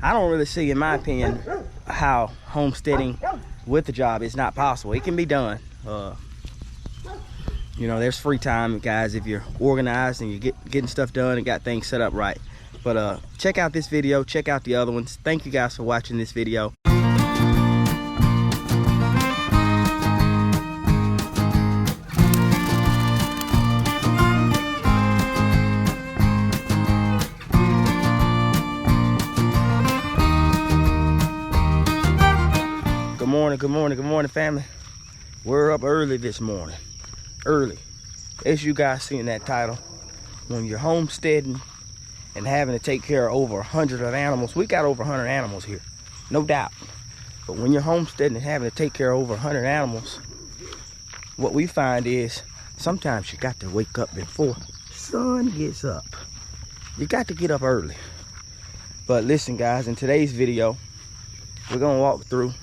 I don't really see, in my opinion, how homesteading with the job is not possible. It can be done. You know, there's free time, guys, if you're organized and you're getting stuff done and got things set up right. But check out this video, check out the other ones. Thank you guys for watching this video. Good morning, family. We're up early this morning. Early. As you guys see in that title, when you're homesteading and having to take care of over 100 of animals, we got over 100 animals here, no doubt. But when you're homesteading and having to take care of over 100 animals, what we find is sometimes you got to wake up before the sun gets up. You got to get up early. But listen, guys, in today's video, we're gonna walk through,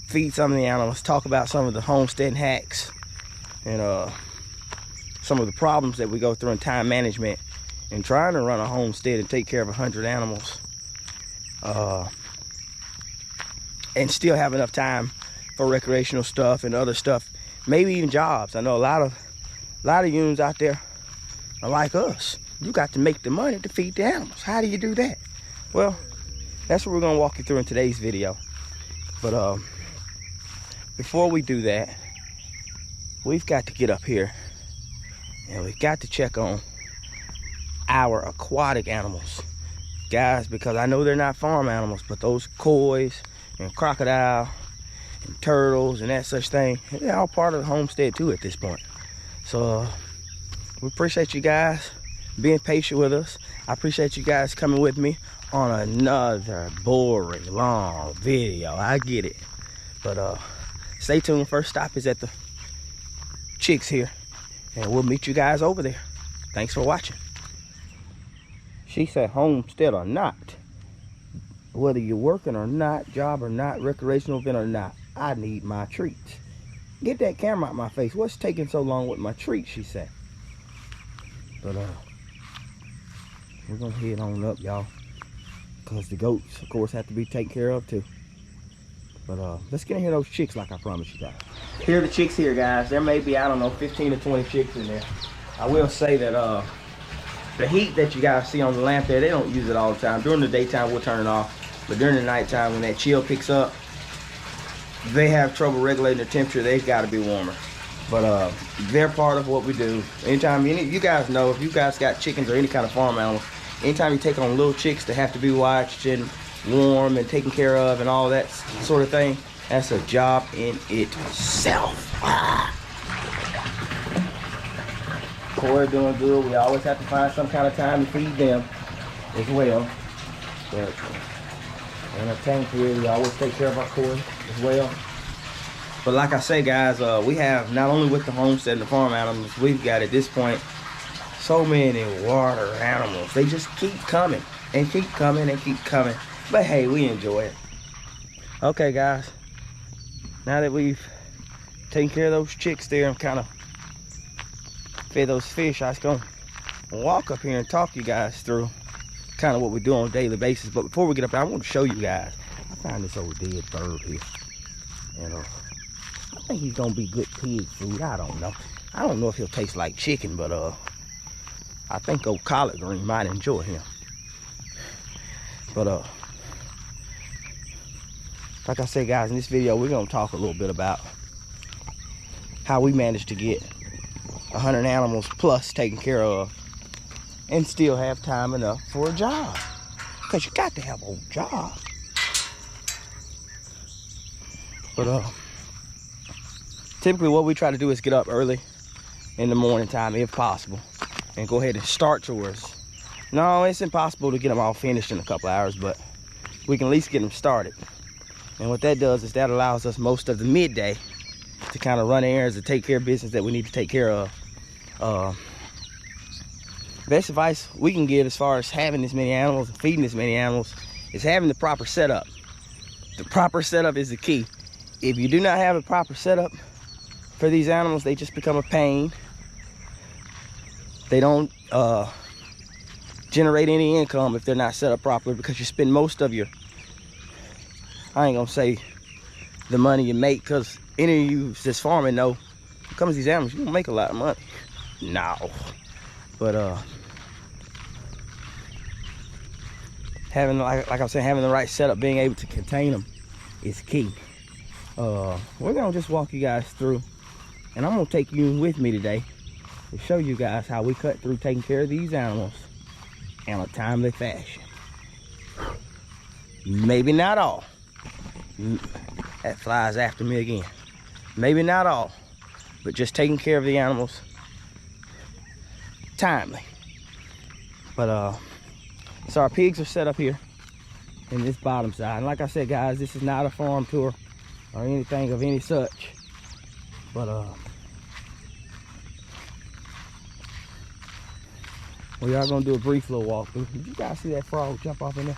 feed some of the animals, talk about some of the homesteading hacks and some of the problems that we go through in time management and trying to run a homestead and take care of 100 animals and still have enough time for recreational stuff and other stuff, maybe even jobs. I know a lot of humans out there are like us. You got to make the money to feed the animals. How do you do that? Well, that's what we're gonna walk you through in today's video. But before we do that, we've got to get up here and we've got to check on our aquatic animals, guys, because I know they're not farm animals, but those koi's and crocodile and turtles and that such thing, they're all part of the homestead too at this point. So we appreciate you guys being patient with us. I appreciate you guys coming with me on another boring long video. I get it, but stay tuned. First stop is at the chicks here, and we'll meet you guys over there. Thanks for watching. She said homestead or not, whether you're working or not, job or not, recreational event or not, I need my treats. Get that camera out my face. What's taking so long with my treats, she said. But we're gonna head on up, y'all, because the goats, of course, have to be taken care of too. But let's get in here those chicks like I promised you guys. Here are the chicks here, guys. There may be, I don't know, 15 to 20 chicks in there. I will say that the heat that you guys see on the lamp there, they don't use it all the time. During the daytime, we'll turn it off. But during the nighttime, when that chill picks up, they have trouble regulating their temperature. They've got to be warmer. But they're part of what we do. Anytime, you guys know, if you guys got chickens or any kind of farm animals, anytime you take on little chicks that have to be watched and warm and taken care of and all that sort of thing, that's a job in itself. Koi doing good. We always have to find some kind of time to feed them as well. But in a tank here, we always take care of our koi as well. But like I say, guys, we have, not only with the homestead and the farm animals, we've got at this point so many water animals. They just keep coming and keep coming and keep coming. But hey, we enjoy it. Okay, guys, now that we've taken care of those chicks there and kind of fed those fish, I was gonna walk up here and talk you guys through kind of what we do on a daily basis. But before we get up there, I want to show you guys. I found this old dead bird here. And I think he's gonna be good pig food. I don't know. I don't know if he'll taste like chicken, but I think old collard green might enjoy him. But like I said, guys, in this video, we're gonna talk a little bit about how we managed to get 100 animals plus taken care of and still have time enough for a job. Because you got to have a job. But typically what we try to do is get up early in the morning time, if possible, and go ahead and start chores. No, it's impossible to get them all finished in a couple hours, but we can at least get them started. And what that does is that allows us most of the midday to kind of run errands and take care of business that we need to take care of. Best advice we can give as far as having this many animals and feeding this many animals is having the proper setup. The proper setup is the key. If you do not have a proper setup for these animals, they just become a pain. They don't generate any income if they're not set up properly, because you spend most of your, I ain't gonna say the money you make, because any of you that's farming know, when it comes to these animals, you don't make a lot of money. No. But having, like I'm saying, having the right setup, being able to contain them is key. We're gonna just walk you guys through, and I'm gonna take you with me today to show you guys how we cut through taking care of these animals in a timely fashion. Maybe not all. That flies after me again. Maybe not all, but just taking care of the animals timely. But so our pigs are set up here in this bottom side, and like I said, guys, this is not a farm tour or anything of any such, but we are going to do a brief little walkthrough. Did you guys see that frog jump off in there?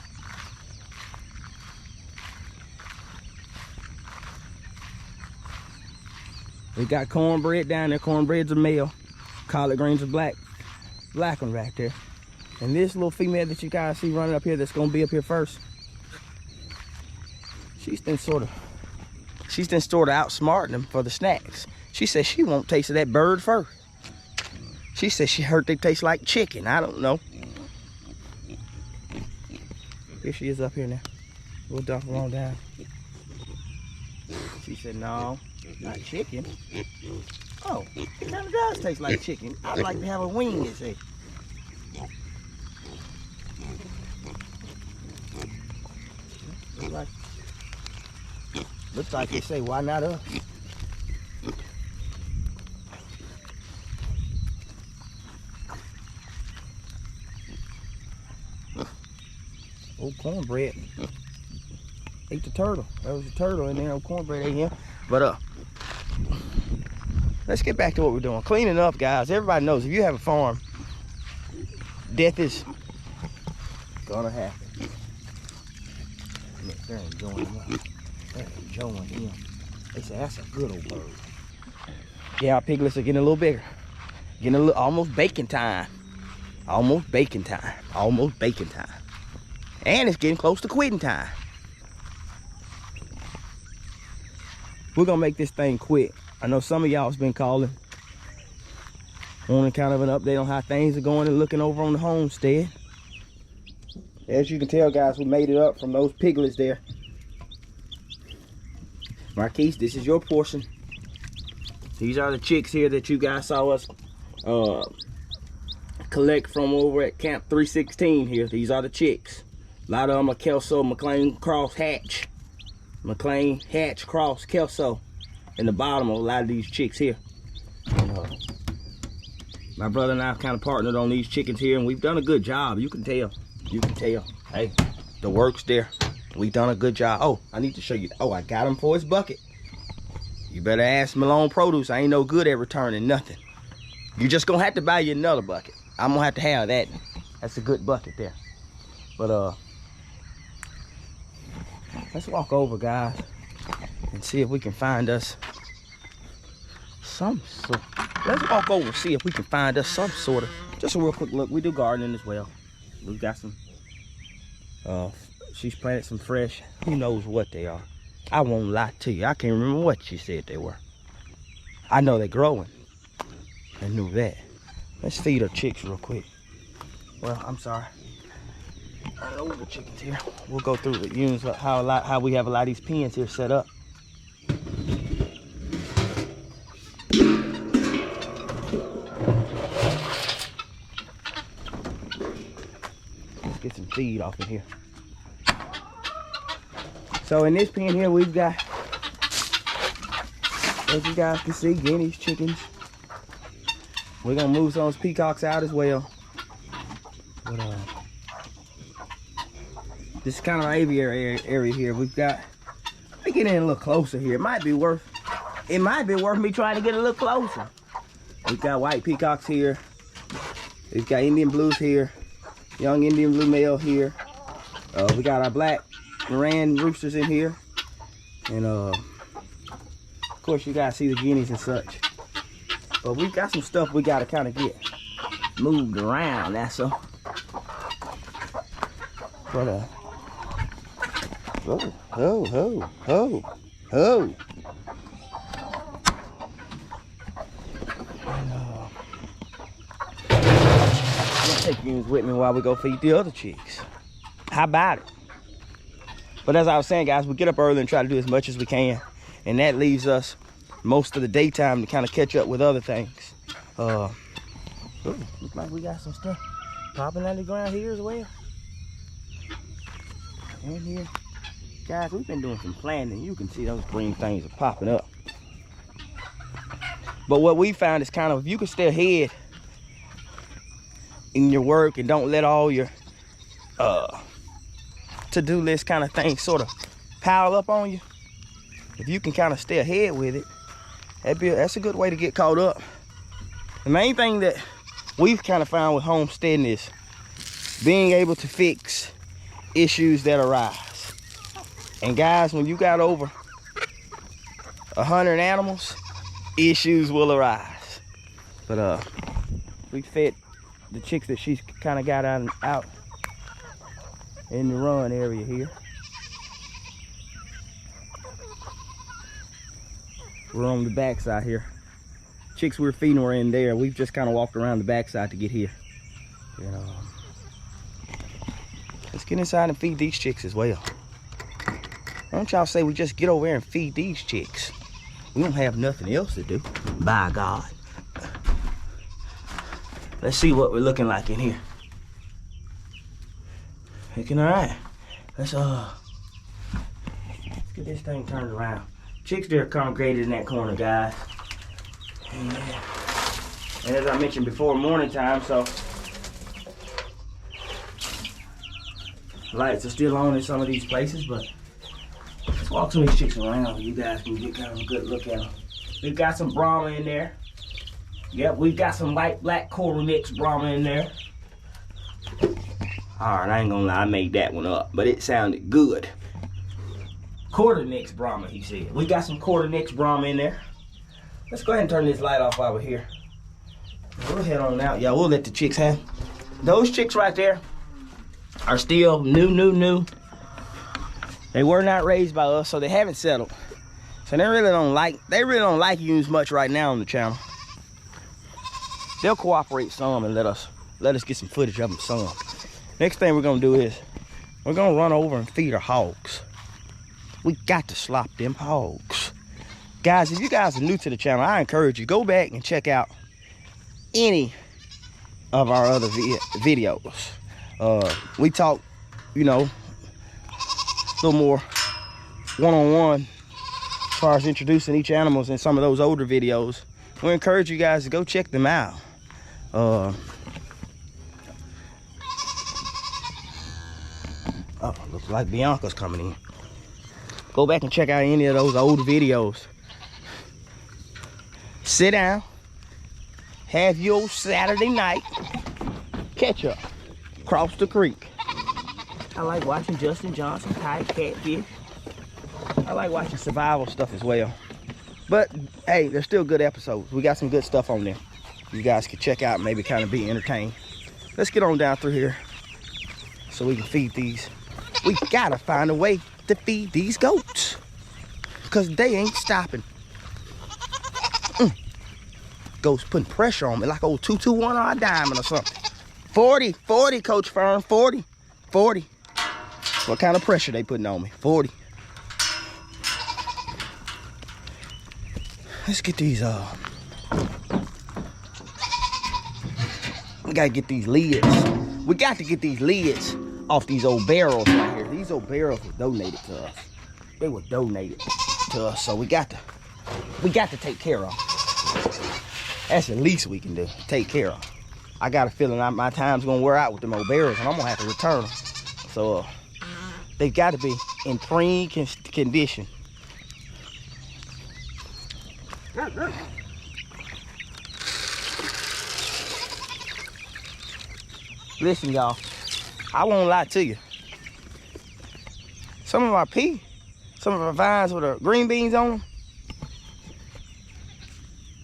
We got cornbread down there. Cornbread's a male. Collard greens are black one back there. And this little female that you guys see running up here, that's going to be up here first, she's been sort of outsmarting them for the snacks. She says she won't taste of that bird first. She says she heard they taste like chicken. I don't know. Here she is up here now. We'll dump her on down. She said, no, not chicken. Oh, it kind of does taste like chicken. I'd like to have a wing, it says. Looks like they say, why not us? Old cornbread ate the turtle. There was a turtle in there. Old cornbread ate him. But let's get back to what we're doing. Cleaning up, guys. Everybody knows if you have a farm, death is gonna happen. They're enjoying him. They're enjoying him. They say that's a good old bird. Yeah, our piglets are getting a little bigger. Getting a little, almost bacon time. Almost bacon time. Almost bacon time. And it's getting close to quitting time. We're gonna make this thing quick. I know some of y'all's been calling, wanting kind of an update on how things are going and looking over on the homestead. As you can tell, guys, we made it up from those piglets there. Marquise, this is your portion. These are the chicks here that you guys saw us collect from over at Camp 316 here. These are the chicks. A lot of them are Kelso, McLean cross hatch. McLean hatch cross Kelso in the bottom of a lot of these chicks here. And, my brother and I have kind of partnered on these chickens here, and we've done a good job. You can tell. You can tell. Hey, the work's there. We've done a good job. Oh, I need to show you. Oh, I got him for his bucket. You better ask Malone Produce. I ain't no good at returning nothing. You're just gonna have to buy you another bucket. I'm gonna have to have that. That's a good bucket there. But let's walk over, guys, and see if we can find us some sort. Let's walk over and see if we can find us some sort of, just a real quick look. We do gardening as well. We've got some, she's planted some fresh, who knows what they are. I won't lie to you. I can't remember what she said they were. I know they're growing. I knew that. Let's feed our chicks real quick. Well, I'm sorry. All over the chickens here. We'll go through the units, how we have a lot of these pens here set up. Let's get some feed off in here. So in this pen here, we've got, as you guys can see, guineas, chickens. We're gonna move some of those peacocks out as well. But this is kind of our aviary area here. We've got, let me get in a little closer here. It might be worth me trying to get a little closer. We've got white peacocks here. We've got Indian blues here. Young Indian blue male here. We got our black Moran roosters in here. And of course you guys see the guineas and such. But we've got some stuff we gotta kind of get moved around, that's all. But oh. I'm gonna take you with me while we go feed the other chicks. How about it? But as I was saying, guys, we get up early and try to do as much as we can, and that leaves us most of the daytime to kind of catch up with other things. Ooh, looks like we got some stuff popping out of the ground here as well. And here, guys, we've been doing some planting. You can see those green things are popping up. But what we found is kind of, if you can stay ahead in your work and don't let all your to-do list kind of things sort of pile up on you, if you can kind of stay ahead with it, that's a good way to get caught up. The main thing that we've kind of found with homesteading is being able to fix issues that arise. And guys, when you got over 100 animals, issues will arise. But we fed the chicks that she's kind of got out in the run area here. We're on the backside here. Chicks we were feeding were in there. We've just kind of walked around the backside to get here. You know, let's get inside and feed these chicks as well. Why don't y'all say we just get over there and feed these chicks? We don't have nothing else to do. By God. Let's see what we're looking like in here. Looking all right. Let's get this thing turned around. Chicks there congregated in that corner, guys. And as I mentioned before, morning time, so lights are still on in some of these places, but let's walk some of these chicks around so you guys can get kind of a good look at them. We've got some Brahma in there. Yep, we've got some light black quarter mix Brahma in there. Alright, I ain't gonna lie, I made that one up, but it sounded good. Quarter mix Brahma, he said. We got some quarter mix Brahma in there. Let's go ahead and turn this light off while we're here. We'll head on out. Yeah, we'll let the chicks have. Those chicks right there are still new. They were not raised by us, so they haven't settled. So they really don't like you as much right now on the channel. They'll cooperate some and let us get some footage of them some. Next thing we're gonna do is we're gonna run over and feed our hogs. We got to slop them hogs. Guys, if you guys are new to the channel, I encourage you, go back and check out any of our other videos. We talk, you know, a little more one-on-one as far as introducing each animals in some of those older videos. We encourage you guys to go check them out. Oh, looks like Bianca's coming in. Go back and check out any of those old videos. Sit down, have your Saturday night, catch up, cross the creek. I like watching Justin Johnson type catfish. I like watching survival stuff as well. But hey, they're still good episodes. We got some good stuff on there. You guys can check out and maybe kind of be entertained. Let's get on down through here so we can feed these. We gotta find a way to feed these goats because they ain't stopping. Goats putting pressure on me like old 221 or a diamond or something. 40, Coach Fern, 40. What kind of pressure they putting on me? 40. Let's get these, we gotta get these lids. We got to get these lids off these old barrels right here. These old barrels were donated to us. They were donated to us, so we got to take care of them. That's the least we can do, take care of them. I got a feeling my time's gonna wear out with them old barrels and I'm gonna have to return them. So they've got to be in pristine condition. Listen, y'all, I won't lie to you. Some of our vines with the green beans on them,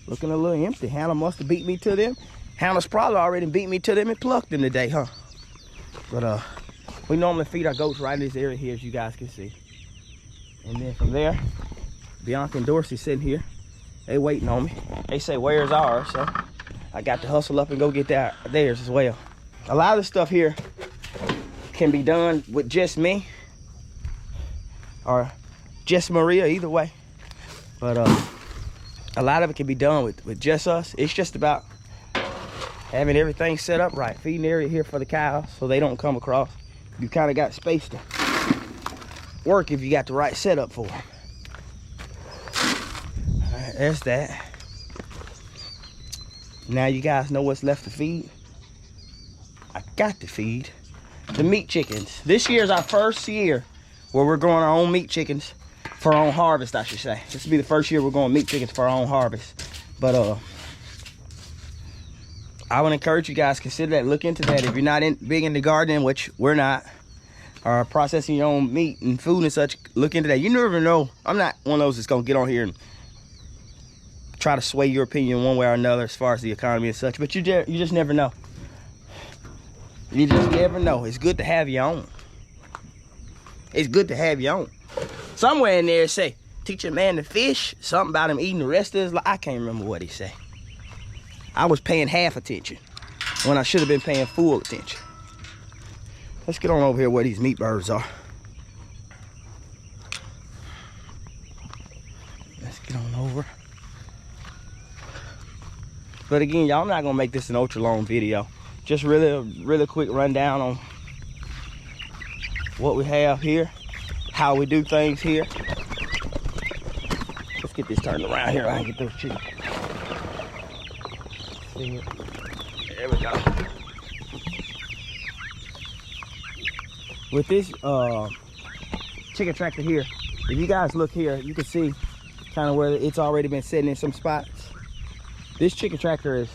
looking a little empty. Hannah must have beat me to them. Hannah's probably already beat me to them and plucked them today, huh? But We normally feed our goats right in this area here, as you guys can see. And then from there, Bianca and Dorsey sitting here. They waiting on me. They say, where's ours? So I got to hustle up and go get theirs as well. A lot of the stuff here can be done with just me or just Maria, either way. But a lot of it can be done with just us. It's just about having everything set up right. Feeding area here for the cows so they don't come across. You kind of got space to work if you got the right setup for them. All right, there's that. Now you guys know what's left to feed. I got to feed the meat chickens. This year is our first year where we're growing our own meat chickens for our own harvest, I should say. This will be the first year we're growing meat chickens for our own harvest. But I would encourage you guys to consider that, look into that. If you're not big into gardening, which we're not, or processing your own meat and food and such, look into that. You never know. I'm not one of those that's gonna get on here and try to sway your opinion one way or another as far as the economy and such, but you just never know. You just never know. It's good to have your own. It's good to have your own. Somewhere in there it say, teach a man to fish, something about him eating the rest of his life. I can't remember what he said. I was paying half attention when I should have been paying full attention. Let's get on over here where these meat birds are. Let's get on over. But again, y'all, I'm not gonna make this an ultra long video. Just really quick rundown on what we have here, how we do things here. Let's get this turned around here. I can get those chickens. There we go. With this chicken tractor here, if you guys look here, you can see kind of where it's already been sitting in some spots. This chicken tractor is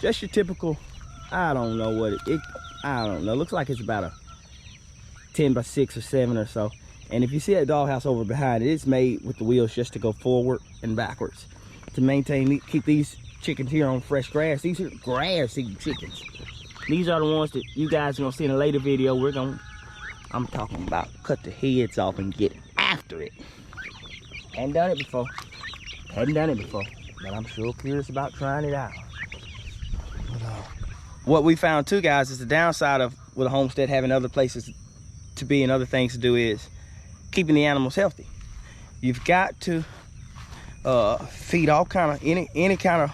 just your typical, I don't know what I don't know. Looks like it's about a 10 by 6 or 7 or so. And if you see that doghouse over behind it, it's made with the wheels just to go forward and backwards to maintain, keep these chickens here on fresh grass. These are grass-eating chickens. These are the ones that you guys are gonna see in a later video. I'm talking about cut the heads off and get after it. Hadn't done it before, but I'm sure curious about trying it out. What we found too, guys, is the downside of with a homestead having other places to be and other things to do is keeping the animals healthy. You've got to feed all kind of any kind of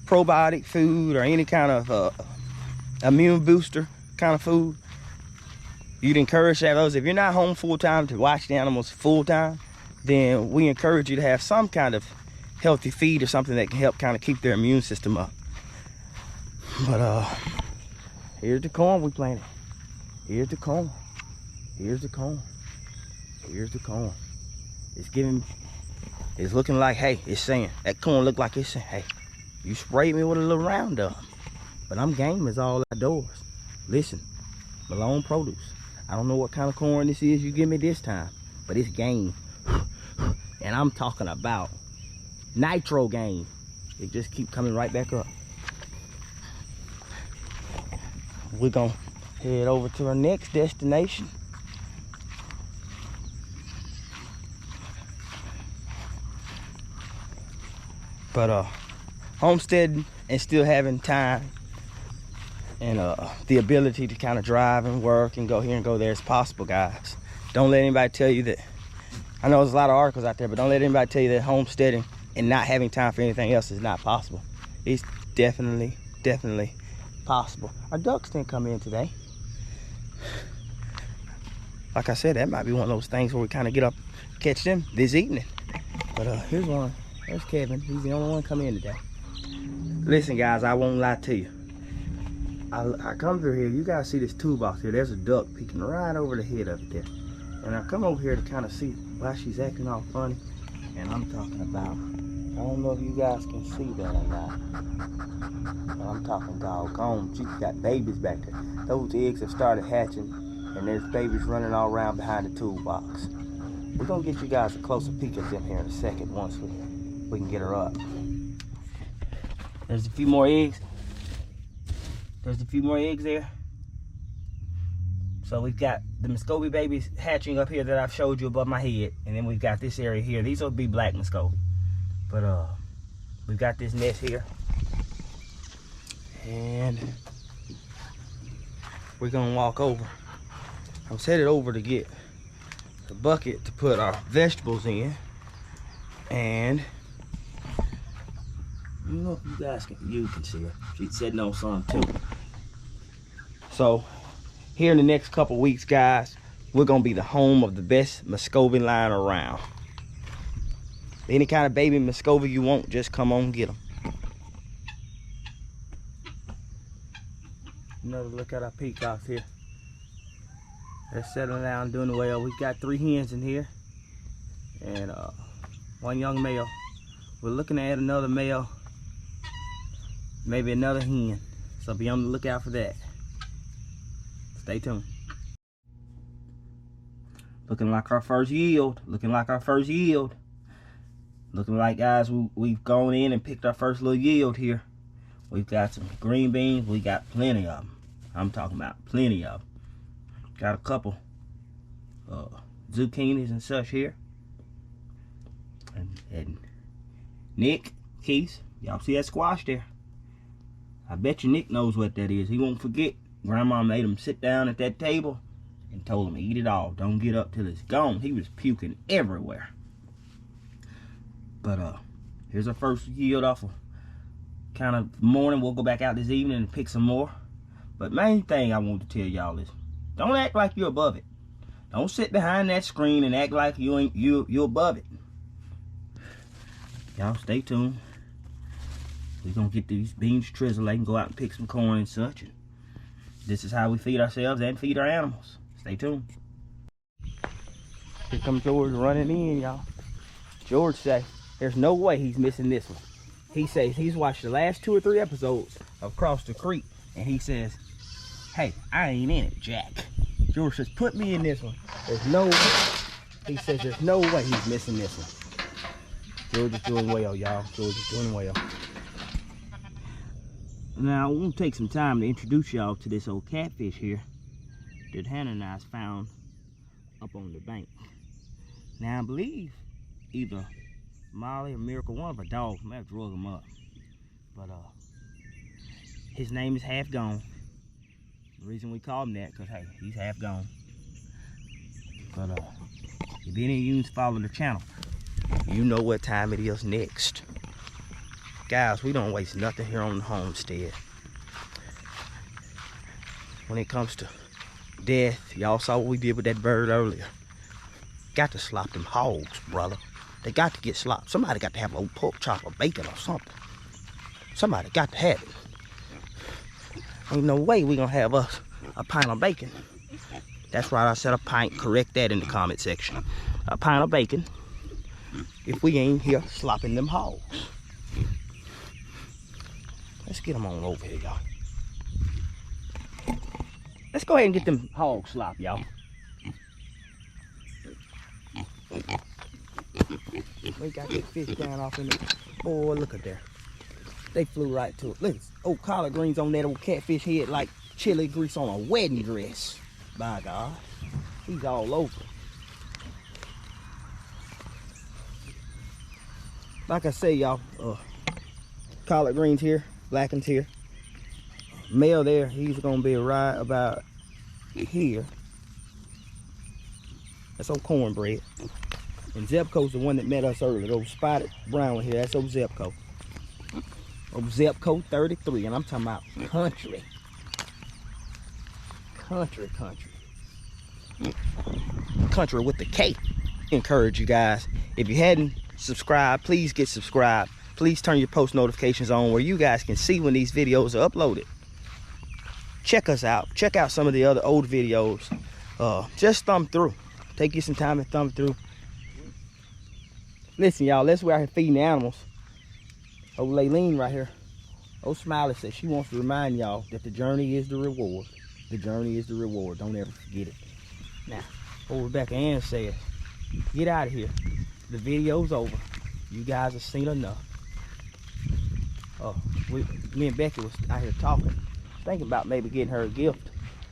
probiotic food or any kind of immune booster kind of food. You'd encourage to have those. If you're not home full-time to watch the animals full-time, then we encourage you to have some kind of healthy feed or something that can help kind of keep their immune system up. But here's the corn we planted. Here's the corn. Here's the corn. Here's the corn. It's looking like, hey, it's saying, that corn look like it's saying, hey, you sprayed me with a little Roundup. But I'm game as all outdoors. Listen, Malone Produce. I don't know what kind of corn this is you give me this time, but it's game. And I'm talking about nitro game. It just keep coming right back up. We're gonna head over to our next destination. But homesteading and still having time and the ability to kind of drive and work and go here and go there is possible, guys. Don't let anybody tell you that. I know there's a lot of articles out there, but don't let anybody tell you that homesteading and not having time for anything else is not possible. It's definitely possible. Our ducks didn't come in today. Like I said, that might be one of those things where we kind of get up, catch them this evening. But here's one. There's Kevin. He's the only one come in today. Listen, guys, I won't lie to you. I come through here. You guys see this toolbox here. There's a duck peeking right over the head of it there. And I come over here to kind of see why she's acting all funny. And I'm talking about, I don't know if you guys can see that or not. But I'm talking doggone. She's got babies back there. Those eggs have started hatching. And there's babies running all around behind the toolbox. We're going to get you guys a closer peek at them here in a second once we can get her up. There's a few more eggs. There's a few more eggs there. So we've got the Muscovy babies hatching up here that I've showed you above my head. And then we've got this area here. These will be black Muscovy. But we've got this nest here. And we're gonna walk over. I was headed over to get the bucket to put our vegetables in. And you know, you guys can see her. She's sitting on some too. So here in the next couple weeks, guys, we're gonna be the home of the best Muscovy line around. Any kind of baby Muscovy you want, just come on get them. Another look at our peacocks here. They're settling down, doing well. We've got 3 hens in here and 1 young male. We're looking at another male, maybe another hen. So be on the lookout for that. Stay tuned. Looking like our first yield. Looking like our first yield. Looking like, guys, we've gone in and picked our first little yield here. We've got some green beans. We got plenty of them. I'm talking about plenty of them. Got a couple zucchinis and such here. And Nick, Keith, y'all see that squash there? I bet you Nick knows what that is. He won't forget. Grandma made him sit down at that table and told him, eat it all. Don't get up till it's gone. He was puking everywhere. But here's our first yield off of kind of morning. We'll go back out this evening and pick some more. But main thing I want to tell y'all is, don't act like you're above it. Don't sit behind that screen and act like you're above it. Y'all stay tuned. We're gonna get these beans trizzled and go out and pick some corn and such. And this is how we feed ourselves and feed our animals. Stay tuned. Here comes George running in, y'all. George say there's no way he's missing this one. He says he's watched the last 2 or 3 episodes of Cross the Creek, and he says, hey, I ain't in it, Jack. George says, put me in this one. There's no way. He says there's no way he's missing this one. George is doing well, y'all. George is doing well. Now, I want to take some time to introduce y'all to this old catfish here that Hannah and I found up on the bank. Now, I believe either Molly or Miracle, one of our dogs, may have drug him up. But his name is Half Gone. The reason we call him that, because hey, he's half gone. But if any of you follow the channel, you know what time it is next. Guys, we don't waste nothing here on the homestead. When it comes to death, y'all saw what we did with that bird earlier. Got to slop them hogs, brother. They got to get slopped. Somebody got to have a old pork chop or bacon or something. Somebody got to have it. Ain't no way we gonna have us a pint of bacon. That's right, I said a pint. Correct that in the comment section. A pint of bacon if we ain't here slopping them hogs. Let's get them on over here, y'all. Let's go ahead and get them hogs slopped, y'all. We got that fish down off in there. Boy, look at there. They flew right to it. Look, old collard greens on that old catfish head like chili grease on a wedding dress. By God, he's all over. Like I say, y'all, collard greens here, blackens here. Male there, he's gonna be right about here. That's old cornbread. And Zepco's the one that met us earlier. Old spotted brown one here, that's old Zepco. Old Zepco 33, and I'm talking about country. Country. Country with the K. Encourage you guys, if you hadn't subscribed, please get subscribed. Please turn your post notifications on where you guys can see when these videos are uploaded. Check us out. Check out some of the other old videos. Just thumb through. Take you some time to thumb through. Listen, y'all, that's where I'm feeding the animals. Old Laylene right here. Old Smiley says she wants to remind y'all that the journey is the reward. The journey is the reward. Don't ever forget it. Now, old Rebecca Ann says, get out of here. The video's over. You guys have seen enough. Me and Becky was out here talking, thinking about maybe getting her a gift.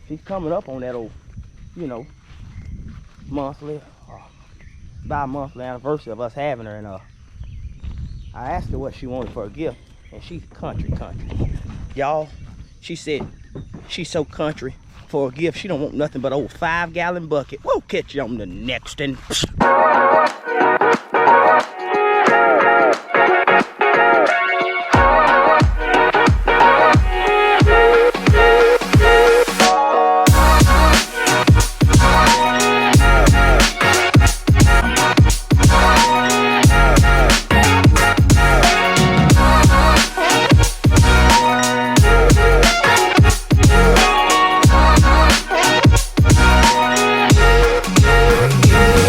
She's coming up on that old you know, monthly or bi-monthly anniversary of us having her, and I asked her what she wanted for a gift, and she's country. Y'all, she said she's so country for a gift, she don't want nothing but an old 5-gallon bucket. We'll catch you on the next one.